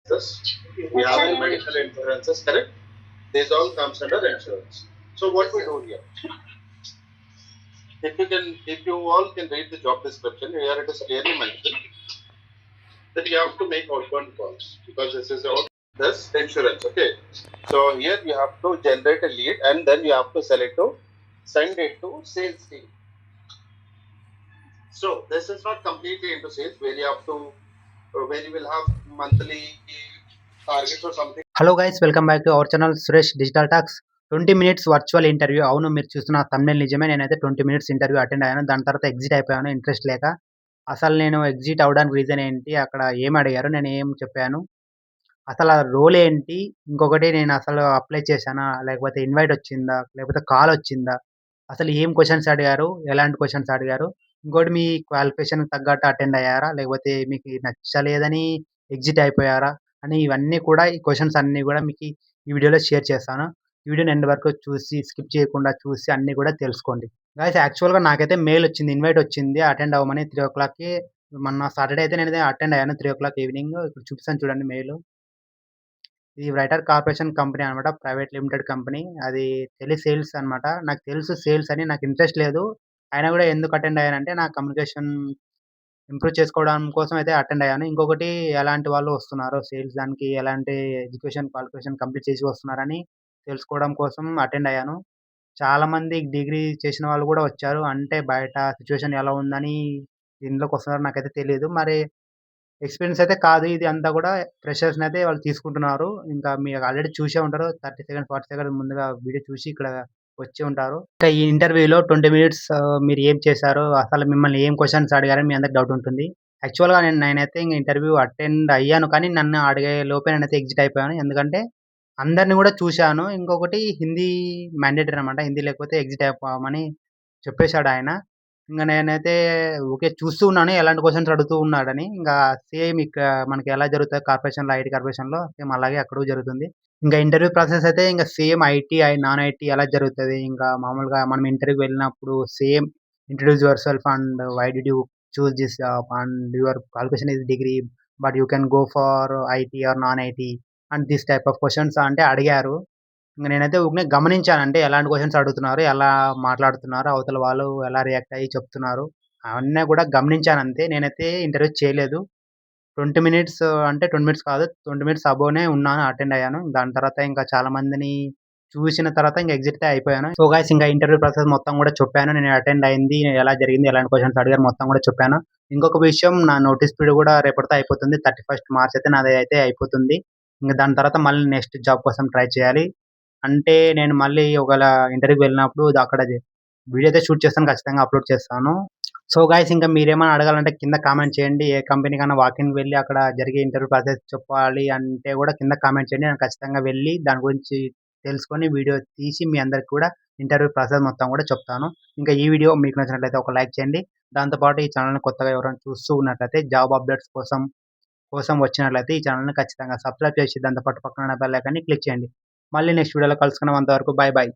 We have any medical insurances, correct? This all comes under insurance. So what we do here, if you all can read the job description, here it is clearly mentioned that you have to make outbound calls because this is all this insurance. Okay, so here you have to generate a lead and then you have to send it to sales team. So this is not completely into sales where you have to where you will have monthly targets or something. Hello guys, welcome back to our channel Suresh digital talks. 20 minutes virtual interview. అవును, మీరు చూస్తున్న thumbnail నిజమే. నేనైతే 20 minutes interview attend అయ్యాను. దాని తర్వాత exit అయిపోయాను interest లేక. అసలు నేను ఎగ్జిట్ అవ్వడానికి రీజన్ ఏంటి, అక్కడ ఏం అడిగారు, నేను ఏం చెప్పాను, అసలు ఆ రోల్ ఏంటి, ఇంకొకటి నేను అసలు అప్లై చేశానా, లేకపోతే ఇన్వైట్ వచ్చిందా, లేకపోతే కాల్ వచ్చిందా, అసలు ఏం క్వశ్చన్స్ అడిగారు, ఎలాంటి క్వశ్చన్స్ అడిగారు, ఇంకోటి మీ క్వాలిఫికేషన్‌కి తగ్గట్టు అటెండ్ అయ్యారా, లేకపోతే మీకు నచ్చలేదని ఎగ్జిట్ అయిపోయారా అని ఇవన్నీ కూడా ఈ క్వశ్చన్స్ అన్నీ కూడా మీకు ఈ వీడియోలో షేర్ చేస్తాను. ఈ వీడియోని ఎండ్ వరకు చూసి స్కిప్ చేయకుండా చూసి అన్నీ కూడా తెలుసుకోండి. గైస్, యాక్చువల్‌గా నాకైతే మెయిల్ వచ్చింది, ఇన్వైట్ వచ్చింది అటెండ్ అవ్వమని 3:00కి. మొన్న సాటర్డే అయితే నేనైతే అటెండ్ అయ్యాను 3:00 ఈవినింగ్. ఇప్పుడు చూపిస్తాను చూడండి మెయిల్. ఇది రైటర్ కార్పొరేషన్ కంపెనీ అనమాట. Private limited company. అది సేల్స్ అనమాట. నాకు తెలుసు సేల్స్ అని, నాకు ఇంట్రెస్ట్ లేదు. అయినా కూడా ఎందుకు అటెండ్ అయ్యానంటే నా కమ్యూనికేషన్ ఇంప్రూవ్ చేసుకోవడం కోసం అయితే అటెండ్ అయ్యాను. ఇంకొకటి ఎలాంటి వాళ్ళు వస్తున్నారు, సేల్స్ దానికి ఎలాంటి క్వాలిఫికేషన్ కంప్లీట్ చేసి వస్తున్నారని తెలుసుకోవడం కోసం అటెండ్ అయ్యాను. చాలామంది డిగ్రీ చేసిన వాళ్ళు కూడా వచ్చారు. అంటే బయట సిట్యుయేషన్ ఎలా ఉందని ఇందులోకి వస్తున్నారో నాకైతే తెలీదు. మరి ఎక్స్‌పీరియన్స్ అయితే కాదు. ఇది అంతా కూడా ఫ్రెషర్స్‌నైతే వాళ్ళు తీసుకుంటున్నారు. ఇంకా మీరు ఆల్రెడీ చూసే ఉంటారు. 30 సెకండ్స్, 40 సెకండ్స్ ముందుగా వీడియో చూసి ఇక్కడ వచ్చి ఉంటారు. ఇంకా ఈ ఇంటర్వ్యూలో 20 మినిట్స్ మీరు ఏం చేశారు, అసలు మిమ్మల్ని ఏం క్వెషన్స్ అడిగారని మీ అందరికి డౌట్ ఉంటుంది. యాక్చువల్‌గా నేనైతే ఇంటర్వ్యూ అటెండ్ అయ్యాను. కానీ నన్ను అడిగే లోపే నేనైతే ఎగ్జిట్ అయిపోయాను. ఎందుకంటే అందరిని కూడా చూశాను. ఇంకొకటి హిందీ మ్యాండేటరీ అనమాట. హిందీ లేకపోతే ఎగ్జిట్ అయిపోమని చెప్పేసాడాయన. ఇంక నేనైతే ఊకే చూస్తూ ఉన్నాను ఎలాంటి క్వెషన్స్ అడుగుతూ ఉన్నాడని. ఇంకా సేమ్ మనకి ఎలా జరుగుతది కార్పొరేషన్‌లో, ఐటీ కార్పొరేషన్‌లో సేమ్ అలాగే అక్కడ జరుగుతుంది. ఇంకా ఇంటర్వ్యూ ప్రాసెస్ అయితే ఇంకా సేమ్ ఐటీ, నాన్ ఐటీ ఎలా జరుగుతది. ఇంకా మామూలుగా మనం ఇంటర్వ్యూకి వెళ్ళినప్పుడు same introduce yourself and why did you choose this job and your qualification is degree but you can go for IT or non IT and this type of questions అంటే అడిగారు. ఇంక నేనైతే ఊరికనే గమనించాను. అంటే ఎలాంటి క్వెషన్స్ అడుగుతున్నారు, ఎలా మాట్లాడుతున్నారు, అవతల వాళ్ళు ఎలా రియాక్ట్ అయ్యి చెప్తున్నారు, అవన్నీ కూడా గమనించానంతే. నేనైతే ఇంటర్వ్యూ చేయలేదు. 20 మినిట్స్ అంటే 20 మినిట్స్ కాదు, 20 మినిట్స్ అబోవ్‌నే ఉన్నాను, అటెండ్ అయ్యాను. దాని తర్వాత ఇంకా చాలా మందిని చూసిన తర్వాత ఇంక ఎగ్జిట్ అయిపోయాను. సో గైస్, ఇంకా ఇంటర్వ్యూ ప్రాసెస్ మొత్తం కూడా చెప్పాను. నేను అటెండ్ అయింది, ఎలా జరిగింది, ఎలాంటి క్వెషన్స్ అడిగారు మొత్తం కూడా చెప్పాను. ఇంకొక విషయం, నా నోటీస్ పీరియడ్ కూడా రేపటితో అయిపోతుంది. 31 మార్చ్ అయితే నాది అయితే అయిపోతుంది. ఇంక దాని తర్వాత మళ్ళీ నెక్స్ట్ జాబ్ కోసం ట్రై చేయాలి. అంటే నేను మళ్ళీ ఒకవేళ ఇంటర్వ్యూకి వెళ్ళినప్పుడు అక్కడ వీడియో అయితే షూట్ చేస్తాను, ఖచ్చితంగా అప్లోడ్ చేస్తాను. సో గైస్, ఇంకా మీరేమైనా అడగాలంటే కింద కామెంట్ చేయండి. ఏ కంపెనీకైనా వాకింగ్ వెళ్ళి అక్కడ జరిగే ఇంటర్వ్యూ ప్రాసెస్ చెప్పాలి అంటే కూడా కింద కామెంట్ చేయండి. నేను ఖచ్చితంగా వెళ్ళి దాని గురించి తెలుసుకొని వీడియో తీసి మీ అందరికి కూడా ఇంటర్వ్యూ ప్రాసెస్ మొత్తం కూడా చెప్తాను. ఇంకా ఈ వీడియో మీకు నచ్చినట్లయితే ఒక లైక్ చేయండి. దాంతోపాటు ఈ ఛానల్‌ని కొత్తగా ఎవరైనా చూస్తూ ఉన్నట్లయితే జాబ్ అప్డేట్స్ కోసం వచ్చినట్లయితే ఈ ఛానల్‌ని ఖచ్చితంగా సబ్స్క్రైబ్ చేసి దాంతో పాటు పక్కన ఉన్న బెల్ ఐకాన్‌ని క్లిక్ చేయండి. మళ్ళీ నెక్స్ట్ వీడియోలో కలుసుకుందాం. అంతవరకు బై బై.